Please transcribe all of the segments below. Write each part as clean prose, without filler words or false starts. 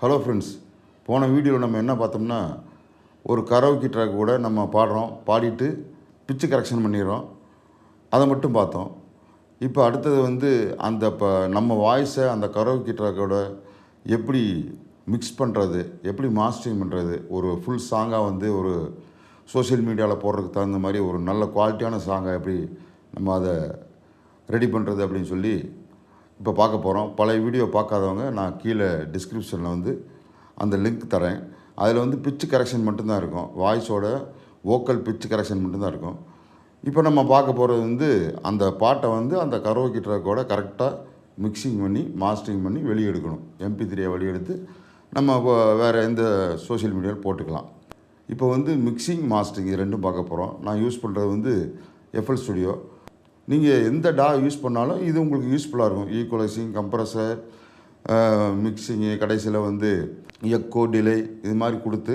Hello friends, போன வீடியோவில் நம்ம என்ன பார்த்தோம்னா, ஒரு கரோக்கி ட்ராக் கூட நம்ம பாடுறோம், பாடிட்டு பிச்சு கரெக்ஷன் பண்ணிடுறோம். அதை மட்டும் பார்த்தோம். இப்போ அடுத்தது வந்து நம்ம வாய்ஸை அந்த கரோக்கி ட்ராக்கோட எப்படி மிக்ஸ் பண்ணுறது, எப்படி மாஸ்டரிங் பண்ணுறது, ஒரு ஃபுல் சாங்காக வந்து ஒரு சோஷியல் மீடியாவில் போடுறதுக்கு தகுந்த மாதிரி ஒரு நல்ல குவாலிட்டியான சாங்கை எப்படி நம்ம அதை ரெடி பண்ணுறது அப்படின்னு சொல்லி இப்போ பார்க்க போகிறோம். பழைய வீடியோ பார்க்காதவங்க நான் கீழே டிஸ்கிரிப்ஷனில் வந்து அந்த லிங்க் தரேன். அதில் வந்து பிச்சு கரெக்ஷன் மட்டும்தான் இருக்கும், வாய்ஸோட வோக்கல் பிச்சு கரெக்ஷன் மட்டும்தான் இருக்கும். இப்போ நம்ம பார்க்க போகிறது வந்து அந்த பாட்டை வந்து அந்த கரோக்கி ட்ராக்கோட கரெக்டாக மிக்சிங் பண்ணி மாஸ்டரிங் பண்ணி வெளியே எடுக்கணும். MP3 வெளியெடுத்து நம்ம வேறு எந்த சோஷியல் மீடியாவில் போட்டுக்கலாம். இப்போ வந்து மிக்சிங் மாஸ்டரிங் இது ரெண்டும் பார்க்க போகிறோம். நான் யூஸ் பண்ணுறது வந்து FL Studio. நீங்கள் எந்த டா யூஸ் பண்ணாலும் இது உங்களுக்கு யூஸ்ஃபுல்லாக இருக்கும். ஈக்குவலைசிங், கம்ப்ரஸர், மிக்சிங்கு, கடைசியில் வந்து எக்கோ, டிலே இது மாதிரி கொடுத்து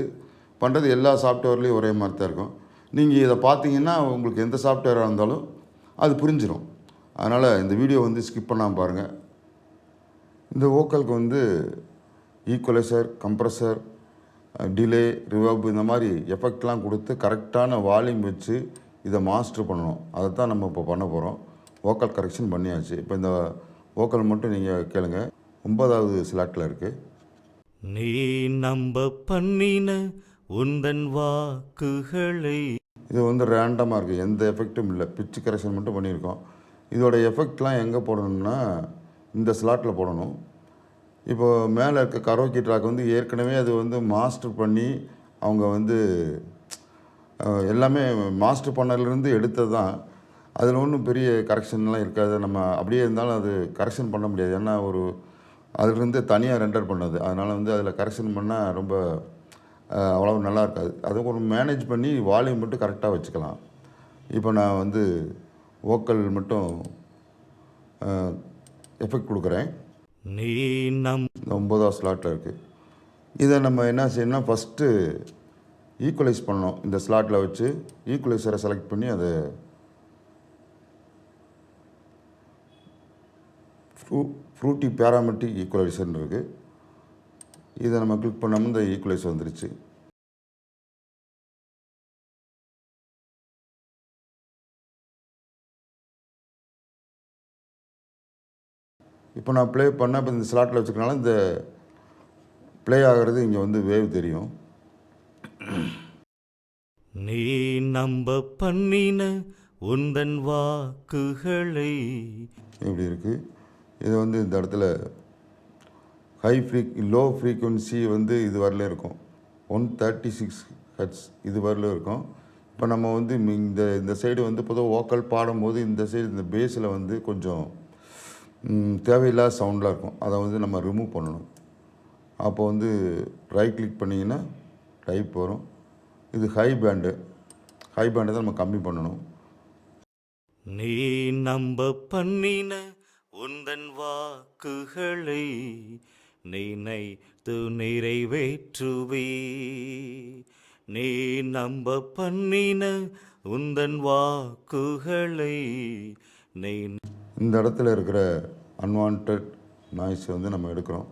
பண்ணுறது எல்லா சாஃப்ட்வேர்லேயும் ஒரே மாதிரி தான் இருக்கும். நீங்கள் இதை பார்த்தீங்கன்னா உங்களுக்கு எந்த சாஃப்ட்வேராக இருந்தாலும் அது புரிஞ்சிடும். அதனால் இந்த வீடியோ வந்து ஸ்கிப் பண்ணாமல் பாருங்கள். இந்த வோக்கலுக்கு வந்து ஈக்குவலைசர், கம்ப்ரஸர், டிலே, ரிவர்ப் இந்த மாதிரி எஃபெக்ட்லாம் கொடுத்து கரெக்டான வால்யூம் வச்சு இதை மாஸ்டர் பண்ணணும். அதை தான் நம்ம இப்போ பண்ண போகிறோம். வோக்கல் கரெக்ஷன் பண்ணியாச்சு. இப்போ இந்த வோக்கல் மட்டும் நீங்கள் கேளுங்க. 9வது ஸ்லாட்டில் இருக்குது. நீ நம்ப பண்ணின உந்தன் வாக்குகளை. இது வந்து ரேண்டமாக இருக்குது, எந்த எஃபெக்ட்டும் இல்லை, பிச்சு கரெக்ஷன் மட்டும் பண்ணியிருக்கோம். இதோட எஃபெக்ட்லாம் எங்கே போடணும்னா இந்த ஸ்லாட்டில் போடணும். இப்போ மேலே இருக்க கரோக்கி ட்ராக் வந்து ஏற்கனவே அது வந்து மாஸ்டர் பண்ணி அவங்க வந்து எல்லாமே மாஸ்டர் பண்ணதுலேருந்து எடுத்தது தான். அதில் ஒன்றும் பெரிய கரெக்ஷன்லாம் இருக்காது. நம்ம அப்படியே இருந்தாலும் அது கரெக்ஷன் பண்ண முடியாது. ஏன்னா அதுலேருந்து தனியாக ரெண்டர் பண்ணது. அதனால் வந்து அதில் கரெக்ஷன் பண்ணால் ரொம்ப அவ்வளோ நல்லா இருக்காது. அதை ஒரு மேனேஜ் பண்ணி வால்யூம் மட்டும் கரெக்டாக வச்சுக்கலாம். இப்போ நான் வந்து வோக்கல் மட்டும் எஃபெக்ட் கொடுக்குறேன். நீ இந்த 9வது ஸ்லாட்டில் இருக்குது. இதை நம்ம என்ன செய்யணும்னா ஃபஸ்ட்டு ஈக்குவலைஸ் பண்ணணும். இந்த ஸ்லாட்டில் வச்சு ஈக்குவலைசரை செலக்ட் பண்ணி அதை ஃப்ரூட்டி பேராமெட்ரிக் ஈக்குவலைசர்னு இருக்குது. இதை நம்ம கிளிக் பண்ணாமல் இந்த ஈக்குவலைசர் வந்துருச்சு. இப்போ நான் ப்ளே பண்ணால் இப்போ இந்த ஸ்லாட்டில் வச்சுருக்கனால இந்த ப்ளே ஆகிறது இங்கே வந்து வேவ் தெரியும். நீ நம்ப பண்ணின உந்தன் வாக்குகளை. இப்படி இருக்குது. இது வந்து இந்த இடத்துல லோ ஃப்ரீக்குவன்சி வந்து இது வரல இருக்கும், 136 ஹெர்ட்ஸ் இது வரல இருக்கும். இப்போ நம்ம வந்து இந்த சைடு வந்து பொதுவாக வோக்கல் பாடும்போது இந்த சைடு இந்த பேஸில் வந்து கொஞ்சம் தேவையில்லாத சவுண்டாக இருக்கும். அதை வந்து நம்ம ரிமூவ் பண்ணணும். அப்போ வந்து ரைட் கிளிக் பண்ணிங்கன்னா டைப் வரும். இது ஹை பேண்டு தான் நம்ம கம்மி பண்ணணும். நீ நம்ப பண்ணின உந்தன் வாக்குகளை நினைத்து நிறைவேற்றுவே. நீ நம்ப பண்ணின உந்தன் வாக்குகளை இந்த இடத்துல இருக்கிற அன்வான்ட் நாய்ஸ் வந்து நம்ம எடுக்கிறோம்.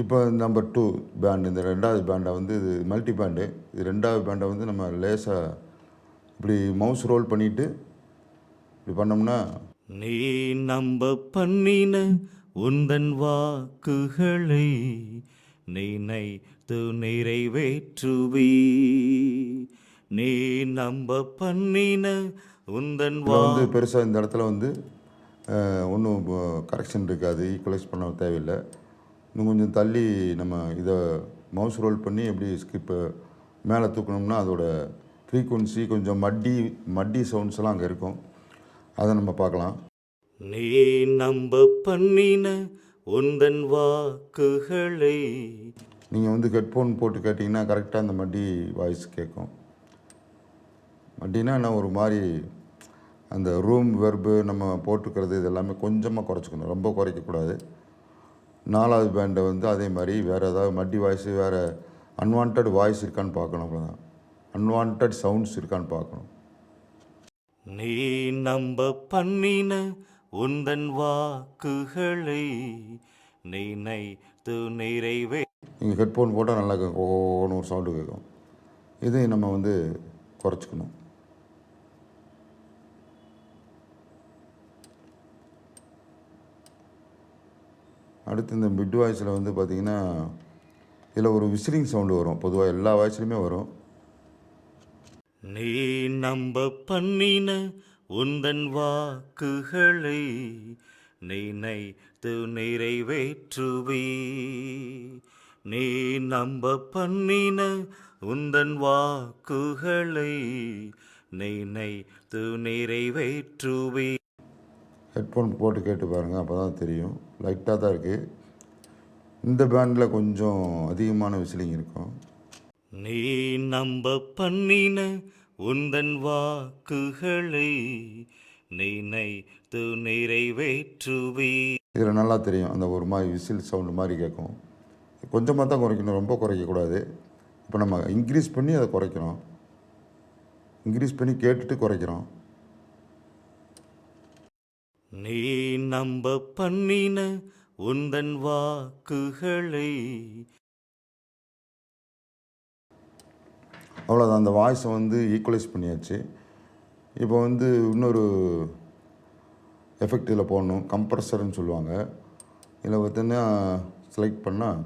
இப்போ நம்பர் 2 பேண்ட், இந்த 2வது பேண்டை வந்து இது மல்டி பேண்டு. இது 2வது பேண்டை வந்து நம்ம லேசாக இப்படி மவுஸ் ரோல் பண்ணிவிட்டு இப்படி பண்ணோம்னா நீ நம்ப பண்ணின உந்தன் வாக்குகளை நினைத்து நிறைவேற்றுவே. நீ நம்ப பண்ணின உந்தன் வந்து பெருசாக இந்த இடத்துல வந்து ஒன்றும் கரெக்ஷன் இருக்காது, ஈக்குவலைஸ் பண்ண தேவையில்லை. இன்னும் கொஞ்சம் தள்ளி நம்ம இதை மவுஸ் ரோல் பண்ணி எப்படி ஸ்கிப்பை மேலே தூக்கணும்னா அதோட ஃப்ரீக்குவன்சி கொஞ்சம் மட்டி சவுண்ட்ஸ்லாம் அங்கே இருக்கும். அதை நம்ம பார்க்கலாம். நீ நம்ப பண்ணின உந்தன் வாக்குகளை. நீங்கள் வந்து ஹெட்ஃபோன் போட்டு கேட்டிங்கன்னா கரெக்டாக அந்த மட்டி வாய்ஸ் கேட்கும். மட்டினா என்ன, ஒரு மாதிரி அந்த ரூம் வெர்பு நம்ம போட்டுக்கிறது இது எல்லாமே கொஞ்சமாக குறைச்சிக்கணும், ரொம்ப குறைக்கக்கூடாது. 4வது பேண்டை வந்து அதே மாதிரி வேறு ஏதாவது மட்டி வாய்ஸு, வேறு அன்வான்ட் வாய்ஸ் இருக்கான்னு பார்க்கணும். அவ்வளோதான், அன்வான்ட் சவுண்ட்ஸ் இருக்கான்னு பார்க்கணும். நீ நம்ப பண்ணின உந்தன் வாக்குகளை நினைத்து நிறைவே நீங்கள் ஹெட்ஃபோன் போட்டால் நல்லா கேட்கும், ஓன்னு ஒரு சவுண்டு கேட்கும். இதையும் நம்ம வந்து குறைச்சிக்கணும். அடுத்து இந்த மிட் வாய்ஸில் வந்து பார்த்திங்கன்னா இதில் ஒரு விசிலிங் சவுண்டு வரும். பொதுவாக எல்லா வாய்ஸ்லையுமே வரும். நீ நம்ப பண்ணின உந்தன் வாக்குகளை நினைத்து நிறைவேற்றுவி. நீ நம்ப பண்ணின உந்தன் வாக்குகளை நினைத்து நிறைவேற்றுவி. ஹெட்ஃபோன் போட்டு கேட்டு பாருங்கள், அப்போ தான் தெரியும். லைட்டாக தான் இருக்குது. இந்த பேண்டில் கொஞ்சம் அதிகமான விசிலிங் இருக்கும். நீ நம்ப பண்ணின உந்தன் வாக்குகளை நினைத்து நிறைவேற்றுவி. இதில் நல்லா தெரியும், அந்த ஒரு மாதிரி விசில் சவுண்டு மாதிரி கேட்கும். கொஞ்சமாக தான் குறைக்கணும், ரொம்ப குறைக்கக்கூடாது. இப்போ நம்ம இன்க்ரீஸ் பண்ணி அதை குறைக்கிறோம். இன்க்ரீஸ் பண்ணி கேட்டுட்டு குறைக்கிறோம். நீ நம்ப பண்ணின உந்தன் வாக்குகளை. அவ்வளோதான், அந்த வாய்ஸை வந்து ஈக்குவலைஸ் பண்ணியாச்சு. இப்போ வந்து இன்னொரு எஃபெக்ட் இதில் போடணும், கம்ப்ரஸர்னு சொல்லுவாங்க. இதில் பார்த்தீங்கன்னா செலக்ட் பண்ணால்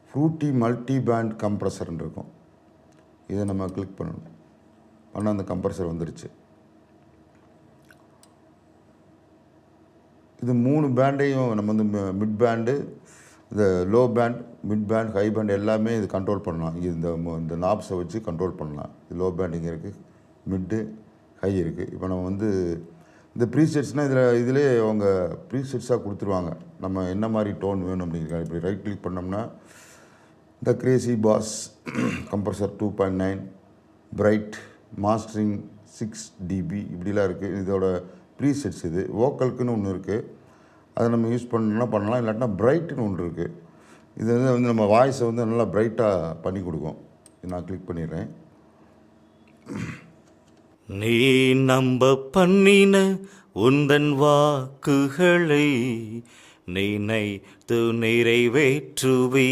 ஃப்ரூட்டி மல்டி பேண்ட் கம்ப்ரஸர்னு இருக்கும். இதை நம்ம கிளிக் பண்ணணும். ஆனால் அந்த கம்ப்ரஸர் வந்துருச்சு. இது 3 பேண்டையும் நம்ம வந்து மிட் பேண்டு, இந்த low band, mid band, high band எல்லாமே இது கண்ட்ரோல் பண்ணலாம். இந்த நாப்ஸை வச்சு கண்ட்ரோல் பண்ணலாம். இது லோ பேண்ட் இங்கே இருக்குது, மிட்டு, ஹை இருக்குது. இப்போ நம்ம வந்து இந்த ப்ரீசெட்ஸ்னால் இதிலே அவங்க ப்ரீசெட்ஸாக கொடுத்துருவாங்க. நம்ம என்ன மாதிரி டோன் வேணும் அப்படிங்கிறா. இப்படி ரைட் கிளிக் பண்ணோம்னா இந்த crazy bus compressor 2.9, bright, mastering 6 dB இப்படிலாம் இருக்குது. இதோட ப்ரீசெட்ஸ். இது வோக்கலுக்குன்னு ஒன்று இருக்குது, அதை நம்ம யூஸ் பண்ணலாம் பண்ணலாம். இல்லாட்டினா பிரைட்டுன்னு ஒன்று இருக்குது. இது வந்து நம்ம வாய்ஸை வந்து நல்லா பிரைட்டாக பண்ணி கொடுக்கும். நான் கிளிக் பண்ணிடுறேன். நீ நம்ப பண்ணின உந்தன் வாக்குகளை நினைத்து நிறைவேற்றுவி.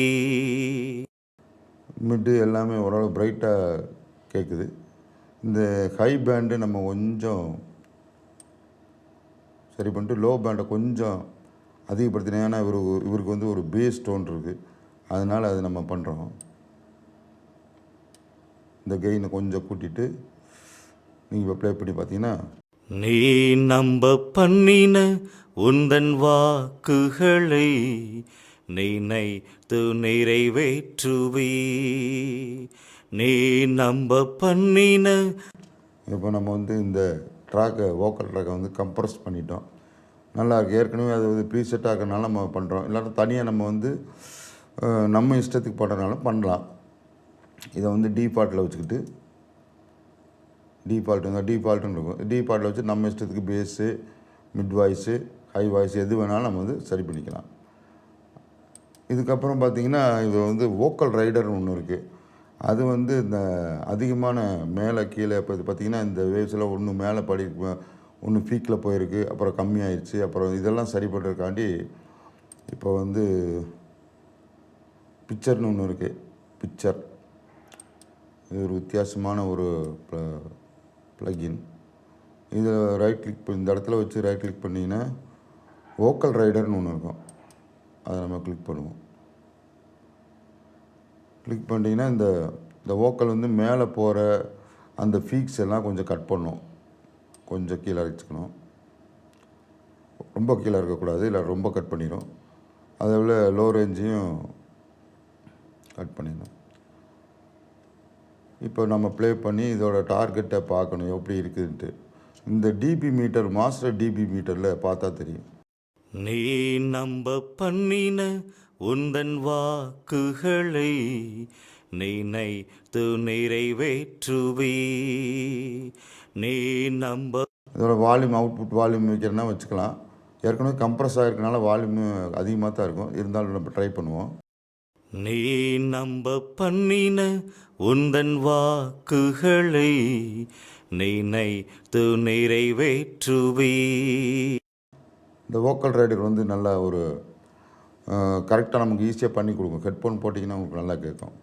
மிட்டு எல்லாமே ஓரளவு பிரைட்டாக கேட்குது. இந்த ஹை பேண்டு நம்ம கொஞ்சம் சரி பண்ணிட்டு லோ பேண்டை கொஞ்சம் அதிகப்படுத்தினேன். ஏன்னா இவருக்கு வந்து ஒரு பேஸ் டோன் இருக்குது, அதனால் அது நம்ம பண்ணுறோம். இந்த கெயினை கொஞ்சம் கூட்டிட்டு நீங்கள் இப்போ ப்ளே பண்ணி பார்த்தீங்கன்னா, நீ நம்ப பண்ணின உந்தன் வாக்குகளை நினைத்து நிறைவேற்றுவி. நீ நம்ப பண்ணின. இப்போ நம்ம வந்து இந்த ட்ராக்கை, வோக்கல் ட்ராக்கை வந்து கம்ப்ரஸ் பண்ணிட்டோம். நல்லா இருக்குது. ஏற்கனவே அது வந்து ப்ரீசெட்டாக இருக்கிறனால நம்ம பண்ணுறோம். இல்லாட்டா தனியாக நம்ம வந்து நம்ம இஷ்டத்துக்கு பண்ணுறதுனாலும் பண்ணலாம். இதை வந்து டிஃபால்ட்டில் வச்சுக்கிட்டு, டிஃபால்ட்டுன்னு இருக்கும். டிஃபால்ட்டில் வச்சு நம்ம இஷ்டத்துக்கு bass, mid voice, high voice எது வேணாலும் நம்ம வந்து சரி பண்ணிக்கலாம். இதுக்கப்புறம் பார்த்திங்கன்னா இது வந்து வோக்கல் ரைடர்னு ஒன்று இருக்குது. அது வந்து இந்த அதிகமான மேலே கீழே, இப்போ இது பார்த்திங்கன்னா இந்த வேவ்ஸில் ஒன்று மேலே படி, ஒன்று பீக்கில் போயிருக்கு, அப்புறம் கம்மியாயிடுச்சு. அப்புறம் இதெல்லாம் சரி பண்ணுறதுக்காண்டி இப்போ வந்து பிக்சர்னு ஒன்று இருக்குது. பிக்சர் இது ஒரு வித்தியாசமான ஒரு ப்ளகின். இதில் ரைட் கிளிக் இந்த இடத்துல வச்சு ரைட் கிளிக் பண்ணிங்கன்னா வோக்கல் ரைடர்னு ஒன்று இருக்கும், அதை நம்ம கிளிக் பண்ணுவோம். கிளிக் பண்ணிட்டீங்கன்னா இந்த வோக்கல் வந்து மேலே போகிற அந்த ஃபீக்ஸ் எல்லாம் கொஞ்சம் கட் பண்ணும். கொஞ்சம் கீழே வச்சுக்கணும், ரொம்ப கீழே இருக்கக்கூடாது, இல்லை ரொம்ப கட் பண்ணிடும். அதை விட லோ ரேஞ்சையும் கட் பண்ணிடணும். இப்போ நம்ம ப்ளே பண்ணி இதோட டார்கெட்டை பார்க்கணும் எப்படி இருக்குதுன்ட்டு. இந்த டிபி மீட்டர், மாஸ்டர் டிபி மீட்டரில் பார்த்தா தெரியும். நீ நம்ப பண்ணின உந்தன் வாக்குகளை நினைத்து நிறைவேற்றுவி. நீ நம்ப. இதோட வால்யூம், அவுட்புட் வால்யூம் வைக்கிறனா வச்சுக்கலாம். ஏற்கனவே கம்ப்ரஸ் ஆகிருக்கனால வால்யூம் அதிகமாக தான் இருக்கும், இருந்தாலும் நம்ம ட்ரை பண்ணுவோம். நீ நம்ப பண்ணின உந்தன் வாக்குகளை நினைத்து நிறைவேற்றுவி. இந்த வோக்கல் ரைடர் வந்து நல்லா ஒரு கரெக்டாக நமக்கு ஈஸியாக பண்ணி கொடுக்கும். ஹெட்ஃபோன் போட்டிங்கன்னா உங்களுக்கு நல்லா கேட்கும்.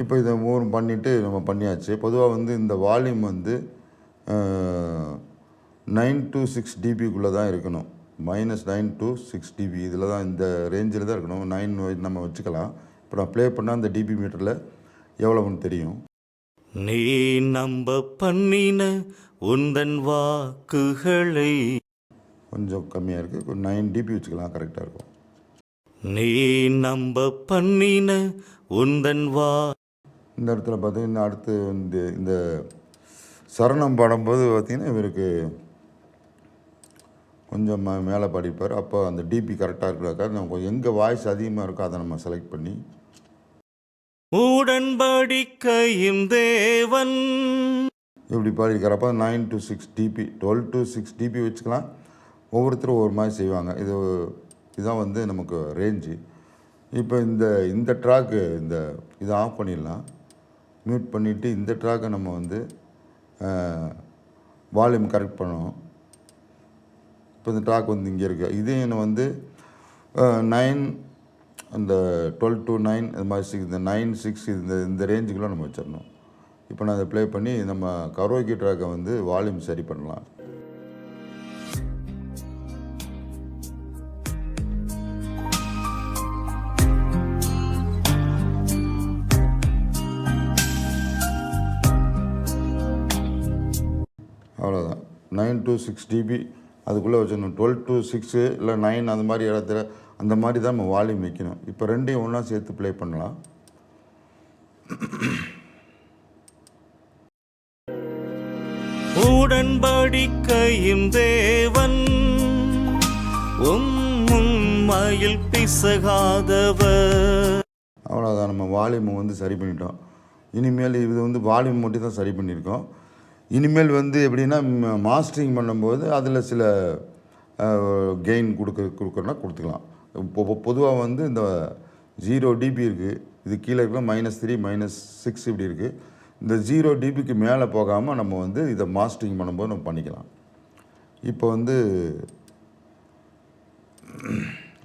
இப்போ இதை மூவ் பண்ணிவிட்டு நம்ம பண்ணியாச்சு. பொதுவாக வந்து இந்த வால்யூம் வந்து 9 to 6 dBக்குள்ளே தான் இருக்கணும். -9 to 6 dB இதில் தான், இந்த ரேஞ்சில் தான் இருக்கணும். 9 நம்ம வச்சுக்கலாம். இப்போ நான் ப்ளே பண்ணால் அந்த டிபி மீட்டரில் எவ்வளோன்னு தெரியும். நீ நம்ப பண்ணின உந்தன் வாக்குகளை கொஞ்சம் கம்மியாக இருக்குது. 9 dB வச்சுக்கலாம், கரெக்டாக இருக்கும். நீ நம்ப பண்ணின உந்தன் இந்த இடத்துல பார்த்தீங்கன்னா அடுத்து வந்து இந்த சரணம் பாடும்போது பார்த்திங்கன்னா இவருக்கு கொஞ்சம் மேலே பாடிப்பார். அப்போ அந்த டிபி கரெக்டாக இருக்கிறதுக்காக நம்ம எங்கே வாய்ஸ் அதிகமாக இருக்கோ அதை நம்ம செலக்ட் பண்ணி உடன்படிக்கையும் தேவன் இப்படி பாடியிருக்காரப்போ 9 to 6 dB 12 to 6 dB வச்சுக்கலாம். ஒவ்வொருத்தரும் ஒவ்வொரு மாதிரி செய்வாங்க. இதுதான் வந்து நமக்கு ரேஞ்சு. இப்போ இந்த ட்ராக்கு இதை ஆஃப் பண்ணிடலாம். மியூட் பண்ணிவிட்டு இந்த ட்ராக்கை நம்ம வந்து வால்யூம் கரெக்ட் பண்ணணும். இப்போ இந்த ட்ராக் வந்து இங்கே இருக்குது. இதையும் வந்து 9 அந்த 12 to 9 இது மாதிரி இந்த 9 6 இந்த ரேஞ்சுக்குள்ளே நம்ம வச்சிடணும். இப்போ நான் அதை ப்ளே பண்ணி நம்ம கரோக்கி ட்ராக்கை வந்து வால்யூம் சரி பண்ணலாம். அவ்வளோதான். 9 to 6 dB அதுக்குள்ளே வச்சிடணும். 12 to 6 இல்லை 9 அந்த மாதிரி இடத்துல அந்த மாதிரி தான் நம்ம வால்யூம் வைக்கணும். இப்போ ரெண்டையும் ஒன்றா சேர்த்து ப்ளே பண்ணலாம். உடன்படிக்கையும் தேவன் உம்மையில் பிசகாதவர். அவ்வளோதான், நம்ம வால்யூமை வந்து சரி பண்ணிட்டோம். இனிமேல் இது வந்து வால்யூம் மட்டும் தான் சரி பண்ணியிருக்கோம். இனிமேல் வந்து எப்படின்னா மாஸ்டரிங் பண்ணும்போது அதில் சில கெயின் கொடுக்குறோன்னா கொடுத்துக்கலாம். இப்போ பொதுவாக வந்து இந்த 0 dB இருக்குது, இது கீழே இருக்கிற -3 -6 இப்படி இருக்குது. இந்த 0 dBக்கு மேலே போகாமல் நம்ம வந்து இதை மாஸ்டரிங் பண்ணும்போது நம்ம பண்ணிக்கலாம். இப்போ வந்து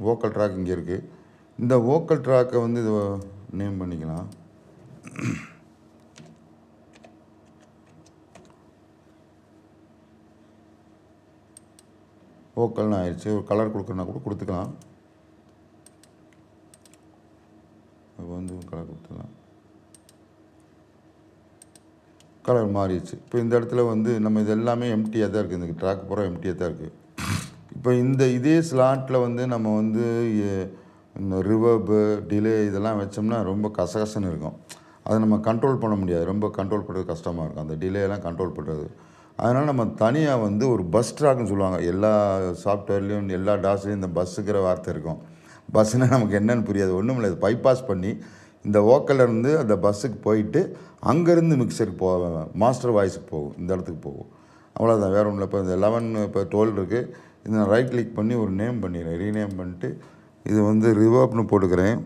வோக்கல் ட்ராக் இங்கே இருக்குது. இந்த வோக்கல் ட்ராக்கை வந்து இதை நேம் பண்ணிக்கலாம். வோக்கல்னு ஆயிடுச்சு. ஒரு கலர் கொடுக்குறனா கூட கொடுத்துக்கலாம். இப்போ வந்து கலர் கொடுத்துக்கலாம். கலர் மாறிடுச்சு. இப்போ இந்த இடத்துல வந்து நம்ம இது எல்லாமே எம்டியாக தான் இருக்குது. இந்த ட்ராக் பூரா எம்டியாக தான் இருக்குது. இப்போ இதே ஸ்லாட்டில் வந்து நம்ம வந்து இந்த ரிவர்பு டிலே இதெல்லாம் வச்சோம்னா ரொம்ப கசகசன்னு இருக்கும். அதை நம்ம கண்ட்ரோல் பண்ண முடியாது. ரொம்ப கண்ட்ரோல் பண்ணுறது கஷ்டமாக இருக்கும், அந்த டிலேலாம் கண்ட்ரோல் பண்ணுறது. அதனால் நம்ம தனியாக வந்து ஒரு பஸ் ட்ராக்னு சொல்லுவாங்க. எல்லா சாஃப்ட்வேர்லேயும் எல்லா டாஸ்லேயும் இந்த பஸ்ஸுங்கிற வார்த்தை இருக்கும். பஸ்ஸுனால் நமக்கு என்னென்னு புரியாது. ஒன்றும் இல்லை, பைபாஸ் பண்ணி இந்த வோக்கல்லேருந்து அந்த பஸ்ஸுக்கு போயிட்டு அங்கேருந்து மிக்சருக்கு போவேன், மாஸ்டர் வாய்ஸுக்கு போகும், இந்த இடத்துக்கு போகும். அவ்வளோதான், வேறு ஒன்றும் இல்லை. இப்போ இந்த 11 இப்போ 12 இருக்குது. இது நான் ரைட் கிளிக் பண்ணி ஒரு நேம் பண்ணிடுறேன், ரீநேம் பண்ணிட்டு இது வந்து ரிவர்ப்னு போட்டுக்கிறேன்.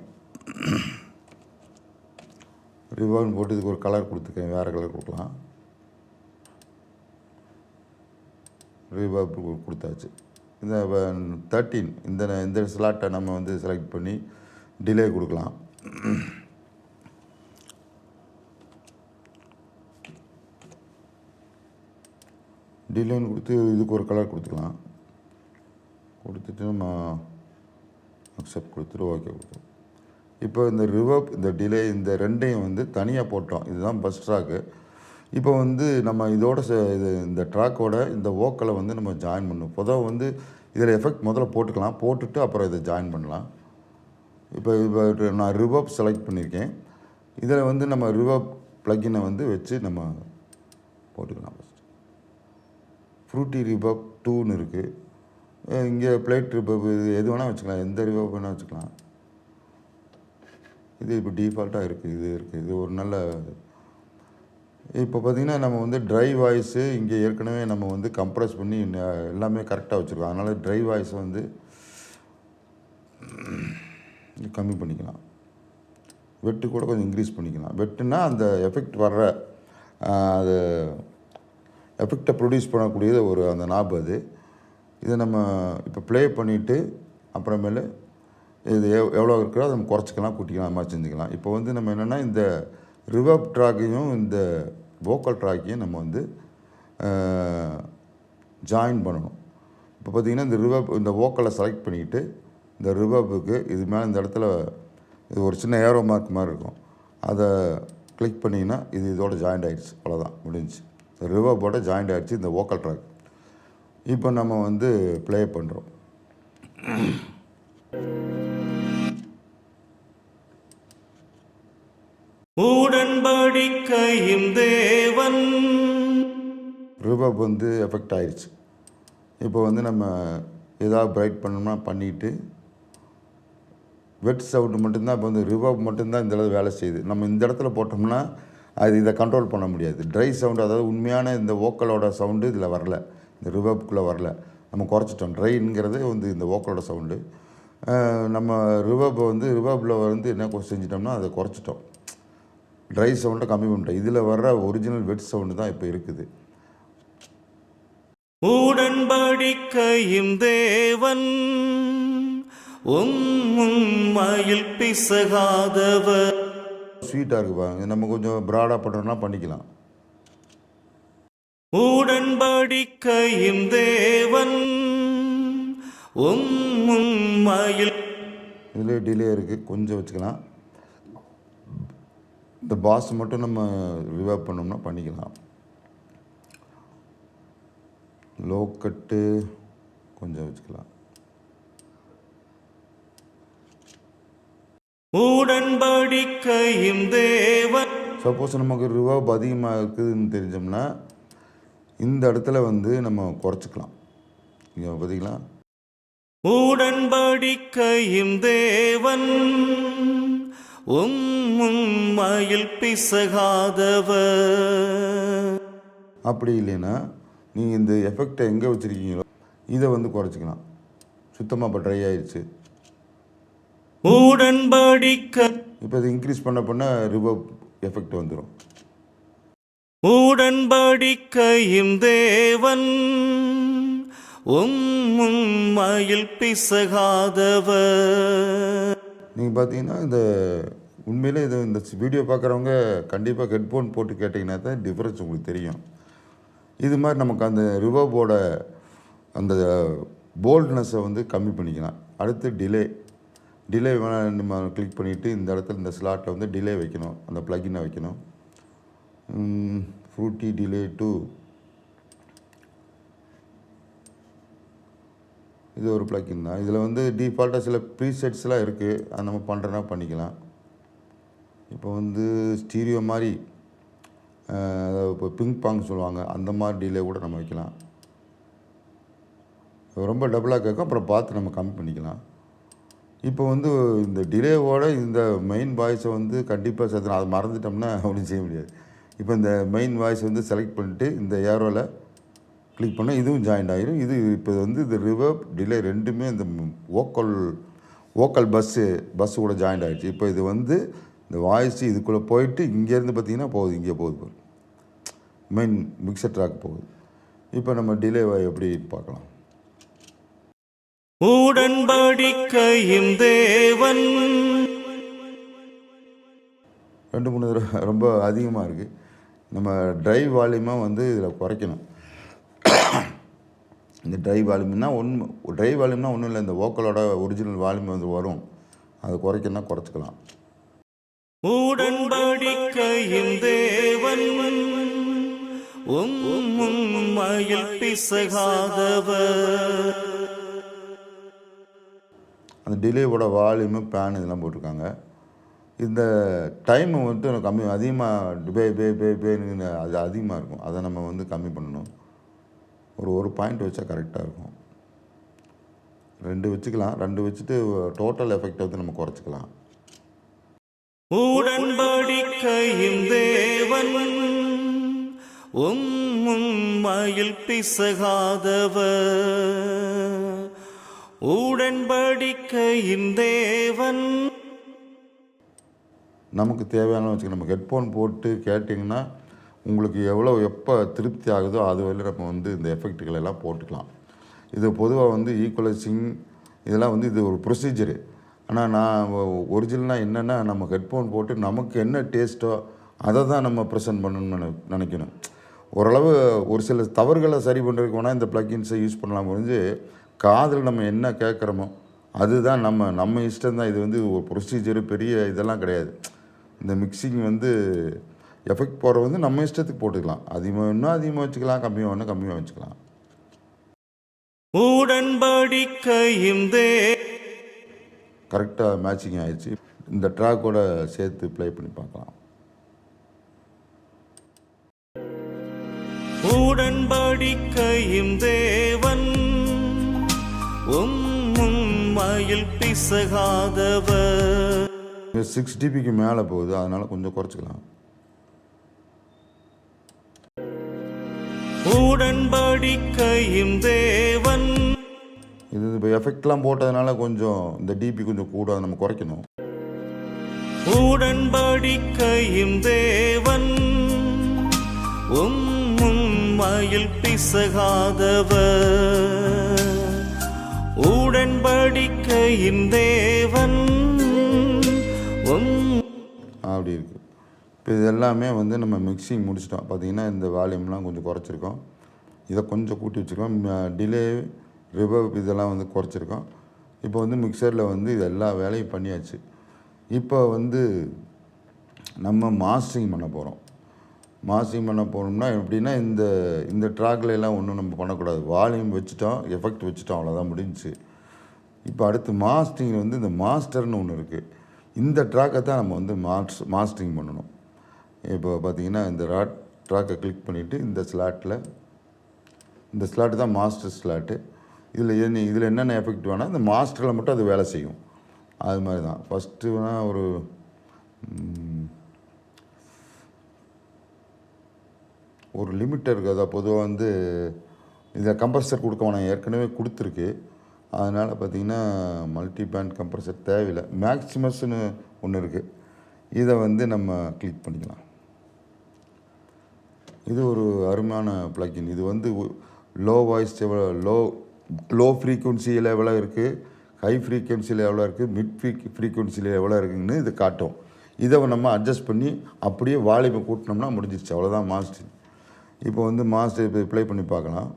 ரிவர்ப்னு போட்டு இதுக்கு ஒரு கலர் கொடுத்துக்கிறேன், வேறு கலர் கொடுக்கலாம். ரிவர்ப் கொடுத்தாச்சு. இந்த 13 இந்த ஸ்லாட்டை நம்ம வந்து செலக்ட் பண்ணி டிலே கொடுக்கலாம். டிலேன்னு கொடுத்து இதுக்கு ஒரு கலர் கொடுத்துக்கலாம். கொடுத்துட்டு நம்ம அக்செப்ட் கொடுத்துட்டு ஓகே கொடுத்தோம். இப்போ இந்த ரிவர்ப் இந்த டிலே இந்த ரெண்டையும் வந்து தனியாக போட்டோம். இதுதான் பஸ் ட்ராக்கு. இப்போ வந்து நம்ம இதோட இந்த ட்ராக்கோட இந்த வோக்கலை வந்து நம்ம ஜாயின் பண்ணணும். பொதுவாக வந்து இதில் எஃபெக்ட் முதல்ல போட்டுக்கலாம், போட்டுட்டு அப்புறம் இதை ஜாயின் பண்ணலாம். இப்போ நான் ரிவர்ப் செலக்ட் பண்ணியிருக்கேன். இதில் வந்து நம்ம ரிவர்ப் ப்ளக்கினை வந்து வச்சு நம்ம போட்டுக்கலாம். ஃபஸ்ட்டு ஃப்ரூட்டி ரிவர்ப் 2ன்னு இருக்குது. இங்கே பிளேட் ரிவர்ப் இது எது வேணால் வச்சுக்கலாம், எந்த ரிவர்ப் வேணால் வச்சுக்கலாம். இது இப்போ டிஃபால்ட்டாக இருக்குது. இது ஒரு நல்ல. இப்போ பார்த்திங்கன்னா நம்ம வந்து ட்ரை வாய்ஸு இங்கே ஏற்கனவே நம்ம வந்து கம்ப்ரஸ் பண்ணி எல்லாமே கரெக்டாக வச்சுருக்கோம். அதனால் ட்ரை வாய்ஸை வந்து கம்மி பண்ணிக்கலாம். வெட்டு கூட கொஞ்சம் இன்க்ரீஸ் பண்ணிக்கலாம். வெட்டுனா அந்த எஃபெக்ட் வர்ற அது எஃபெக்டை ப்ரொடியூஸ் பண்ணக்கூடியது ஒரு அந்த நாப் அது. இதை நம்ம இப்போ ப்ளே பண்ணிவிட்டு அப்புறமேலு இது எவ்வளோ இருக்கோ அதை நம்ம குறைச்சிக்கலாம், கூட்டிக்கலாம், அது மாதிரி செஞ்சுக்கலாம். இப்போ வந்து நம்ம என்னென்னா இந்த ரிவர்ப் ட்ராக்கையும் இந்த வோக்கல் ட்ராக்கையும் நம்ம வந்து ஜாயின் பண்ணணும். இப்போ பார்த்திங்கன்னா இந்த இந்த வோக்கலை செலக்ட் பண்ணிக்கிட்டு இந்த ரிவர்புக்கு இது மேலே இந்த இடத்துல இது ஒரு சின்ன ஏரோ மார்க் மாதிரி இருக்கும், அதை கிளிக் பண்ணிங்கன்னா இது இதோட ஜாயிண்ட் ஆகிடுச்சு. அவ்வளோதான், முடிஞ்சிச்சு. ரிவர்போட ஜாயிண்ட் ஆகிடுச்சு இந்த வோக்கல் ட்ராக். இப்போ நம்ம வந்து ப்ளே பண்ணுறோம். உடன்படிக்கையின் தேவன். ரிவர்ப் வந்து எஃபெக்ட் ஆயிடுச்சு. இப்போ வந்து நம்ம ஏதாவது பிரைட் பண்ணோம்னா பண்ணிவிட்டு வெட் சவுண்டு மட்டும்தான் இப்போ வந்து ரிவர்ப் மட்டும்தான் இந்த இடத்துல வேலை செய்யுது. நம்ம இந்த இடத்துல போட்டோம்னா அது இதை கண்ட்ரோல் பண்ண முடியாது. ட்ரை சவுண்டு, அதாவது உண்மையான இந்த வோக்கலோட சவுண்டு இதில் வரல, இந்த ரிவர்ப்புக்குள்ளே வரல. நம்ம குறைச்சிட்டோம். ட்ரைங்கிறதே வந்து இந்த வோக்கலோட சவுண்டு. நம்ம ரிவர்பை வந்து ரிவர்பில் வந்து என்ன செஞ்சிட்டோம்னா அதை குறைச்சிட்டோம், ட்ரை சவுண்டை கம்மி பண்ணிட்டோம். இதில் வர்ற ஒரிஜினல் வெட் சவுண்டு தான் இப்போ இருக்குது. உடன்படிக்கையின் தேவன் உம்மையில் பிசகாதவர். ஸ்வீட்டாக இருக்கு பாருங்க. நம்ம கொஞ்சம் ப்ராடாக பண்ணுறோம்னா பண்ணிக்கலாம். உடன்படிக்கையின் தேவன் உம்மையில். இதில் டிலே இருக்குது, கொஞ்சம் வச்சுக்கலாம். இந்த பாஸ் மட்டும் நம்ம ரிவர்ப் பண்ணோம்னா பண்ணிக்கலாம். லோ கட்டு கொஞ்சம் வச்சுக்கலாம். உடன்படிக்கையின் தேவன். சப்போஸ் நமக்கு ரிவர்ப் அதிகமாக இருக்குதுன்னு தெரிஞ்சோம்னா இந்த இடத்துல வந்து நம்ம குறைச்சிக்கலாம். இங்கே பார்த்தீங்களா, உடன்படிக்கையின் தேவன் உம்மையில் பிசகாதவர். அப்படி இல்லைன்னா நீங்கள் இந்த எஃபெக்டை எங்கே வச்சுருக்கீங்களோ இதை வந்து குறைச்சிக்கலாம். சுத்தமாக இப்போ ட்ரை ஆயிடுச்சு. உடன்படிக்கை. இப்போ இது இன்க்ரீஸ் பண்ண ரிவர்ப் எஃபெக்ட் வந்துடும். உடன்படிக்கையின் தேவன் உம்மையில் பிசகாதவர். நீங்கள் பார்த்தீங்கன்னா இந்த உண்மையிலே இது இந்த வீடியோ பார்க்குறவங்க கண்டிப்பாக ஹெட்ஃபோன் போட்டு கேட்டிங்கன்னா தான் டிஃப்ரென்ஸ் உங்களுக்கு தெரியும். இது மாதிரி நமக்கு அந்த ரிவர்போட அந்த போல்ட்னஸை வந்து கம்மி பண்ணிக்கலாம். அடுத்து டிலே வேணால் நம்ம கிளிக் பண்ணிவிட்டு இந்த இடத்துல இந்த ஸ்லாட்டில் வந்து டிலே வைக்கணும், அந்த ப்ளக்கினை வைக்கணும். ஃப்ரூட்டி டிலே டு, இது ஒரு ப்ளக்கின் தான். இதில் வந்து டிஃபால்ட்டாக சில ப்ரீசெட்ஸ்லாம் இருக்குது, அது நம்ம பண்ணுறனா பண்ணிக்கலாம். இப்போ வந்து ஸ்டீரியோ மாதிரி, அதாவது இப்போ பிங்க் பாங் சொல்லுவாங்க, அந்த மாதிரி டிலே கூட நம்ம வைக்கலாம். ரொம்ப டபுளாக கேட்கும், அப்புறம் பார்த்து நம்ம கம்மி பண்ணிக்கலாம். இப்போ வந்து இந்த டிலேவோட இந்த மெயின் வாய்ஸை வந்து கண்டிப்பாக சேர்த்து அதை மறந்துட்டோம்னா ஒன்றும் செய்ய முடியாது. இப்போ இந்த மெயின் வாய்ஸ் வந்து செலக்ட் பண்ணிட்டு இந்த ஏரோவில் கிளிக் பண்ணால் இதுவும் ஜாயிண்ட் ஆகிடும். இது இப்போ வந்து இந்த ரிவர்ப் டிலே ரெண்டுமே இந்த வோக்கல் பஸ்ஸு கூட ஜாயிண்ட் ஆகிடுச்சு. இப்போ இது வந்து இந்த வாய்ஸ் இதுக்குள்ளே போயிட்டு இங்கேருந்து பார்த்திங்கன்னா போகுது, இங்கே போகுது, மெயின் மிக்சர் ட்ராக் போகுது. இப்போ நம்ம டிலே எப்படி பார்க்கலாம். உடன்படிக்கையின் தேவன். 2-3 தடவை ரொம்ப அதிகமாக இருக்குது. நம்ம ட்ரை வால்யூமாக வந்து இதில் குறைக்கணும். இந்த ட்ரை வால்யூம்னா ஒன்றும் இல்லை, இந்த வோக்கலோட ஒரிஜினல் வால்யூம் வந்து வரும், அதை குறைக்கணும்னா குறைச்சிக்கலாம். உடன்படிக்கையின் தேவன் உம்மையில் பிசகாதவர். அந்த டிலேவோட வால்யூமு பேன் இதெல்லாம் போட்டிருக்காங்க. இந்த டைமு வந்து கம்மி, அதிகமாக பேன்னு அது அதிகமாக இருக்கும், அதை நம்ம வந்து கம்மி பண்ணணும். ஒரு பாயிண்ட் வச்சா கரெக்டாக இருக்கும். 2 வச்சுக்கலாம். 2 வச்சுட்டு டோட்டல் எஃபெக்டை வந்து நம்ம குறைச்சிக்கலாம். உடன்படிக்கையின் தேவன் உம்மையில் பிசகாதவர். உடன்படிக்கையின் தேவன். நமக்கு தேவையான வச்சுக்க, நம்ம ஹெட்ஃபோன் போட்டு கேட்டிங்கன்னா உங்களுக்கு எப்போ திருப்தி ஆகுதோ அது வரையில் நம்ம வந்து இந்த எஃபெக்ட்டுகள் எல்லாம் போட்டுக்கலாம். இது பொதுவாக வந்து ஈக்குவலைசிங் இதெல்லாம் வந்து இது ஒரு ப்ரொசீஜரு. ஆனால் நான் ஒரிஜினலாக என்னென்னா நம்ம ஹெட்ஃபோன் போட்டு நமக்கு என்ன டேஸ்ட்டோ அதை தான் நம்ம ப்ரெசென்ட் பண்ணணும்னு நினைக்கணும். ஓரளவு ஒரு சில தவறுகளை சரி பண்ணுறதுக்கு வேணால் இந்த ப்ளக்கின்ஸை யூஸ் பண்ணலாம் முடிஞ்சு காதில் நம்ம என்ன கேட்குறோமோ அதுதான் நம்ம இஷ்டம்தான். இது வந்து ஒரு ப்ரொசீஜரு பெரிய இதெல்லாம் கிடையாது. இந்த மிக்சிங் வந்து எஃபெக்ட் போடுறது வந்து நம்ம இஷ்டத்துக்கு போட்டுக்கலாம். அதிகமாக வச்சுக்கலாம், கம்மியாக வச்சுக்கலாம். உடன்படிக்கையும் கரெக்டாக மேட்சிங் ஆயிடுச்சு. இந்த ட்ராக்கோட சேர்த்து ப்ளே பண்ணி பார்க்கலாம். உடன்படிக்கையும் தேவன் உம்மையில் பிசகாதவர். 6 dBக்கு மேலே போகுது, அதனால் கொஞ்சம் குறைச்சிக்கலாம். உடன்படிக்கையும் தேவன் இது இப்போ எஃபெக்ட்லாம் போட்டதுனால கொஞ்சம் இந்த டிபி கொஞ்சம் கூட நம்ம குறைக்கணும். உடன்படிக்கையும் தேவன் உம்மையில் பிசகாதவர். உடன்படிக்கையின் தேவன் அப்படி இருக்குது. இப்போ இது எல்லாமே வந்து நம்ம மிக்சிங் முடிச்சிட்டோம். பார்த்திங்கன்னா இந்த வால்யூம்லாம் கொஞ்சம் குறைச்சிருக்கோம், இதை கொஞ்சம் கூட்டி வச்சுருக்கோம், டிலே ரிவர்ப் இதெல்லாம் வந்து குறைச்சிருக்கோம். இப்போ வந்து மிக்சரில் வந்து இது எல்லா வேலையும் பண்ணியாச்சு. இப்போ வந்து நம்ம மாஸ்டரிங் பண்ண போகிறோம். மாஸ்டரிங் பண்ண போனோம்னா எப்படின்னா இந்த ட்ராக்ல எல்லாம் ஒன்றும் நம்ம பண்ணக்கூடாது. வால்யூம் வச்சுட்டோம், எஃபெக்ட் வச்சுட்டோம், அவ்வளோதான் முடிஞ்சிச்சு. இப்போ அடுத்து மாஸ்டரிங் வந்து இந்த மாஸ்டர்னு ஒன்று இருக்குது. இந்த ட்ராக்கை தான் நம்ம வந்து மாஸ்டரிங் பண்ணணும். இப்போ பார்த்திங்கன்னா இந்த ட்ராக்கை கிளிக் பண்ணிவிட்டு இந்த ஸ்லாட்டு தான் மாஸ்டர் ஸ்லாட்டு. இதில் என்னென்ன எஃபெக்ட் வேணால் இந்த மாஸ்டரில் மட்டும் அது வேலை செய்யும். அது மாதிரி தான். ஃபஸ்ட்டு வேணால் ஒரு லிமிட்டர் இருக்குது. அதாவது பொதுவாக வந்து இதில் கம்ப்ரஸர் கொடுக்க வேணாம், ஏற்கனவே கொடுத்துருக்கு. அதனால் பார்த்திங்கன்னா மல்டி பேண்ட் கம்ப்ரஸர் தேவையில்லை. மேக்ஸிமஸ்னு ஒன்று இருக்குது, இதை வந்து நம்ம கிளிக் பண்ணிக்கலாம். இது ஒரு அருமையான ப்ளக்கின். இது வந்து லோ வாய்ஸ் லோ ஃப்ரீக்குவன்சியில் எவ்வளோ இருக்குது, ஹை ஃப்ரீக்குவன்சியில் எவ்வளோ இருக்குது, மிட் ஃப்ரீக்குவன்சியில் எவ்வளோ இருக்குதுன்னு இது காட்டும். இதை நம்ம அட்ஜஸ்ட் பண்ணி அப்படியே வால்யூமை கூட்டினோம்னா முடிஞ்சிருச்சு, அவ்வளோதான் மாஸ்டர். இப்போ வந்து மாஸ்டர் இப்போ ப்ளே பண்ணி பார்க்கலாம்.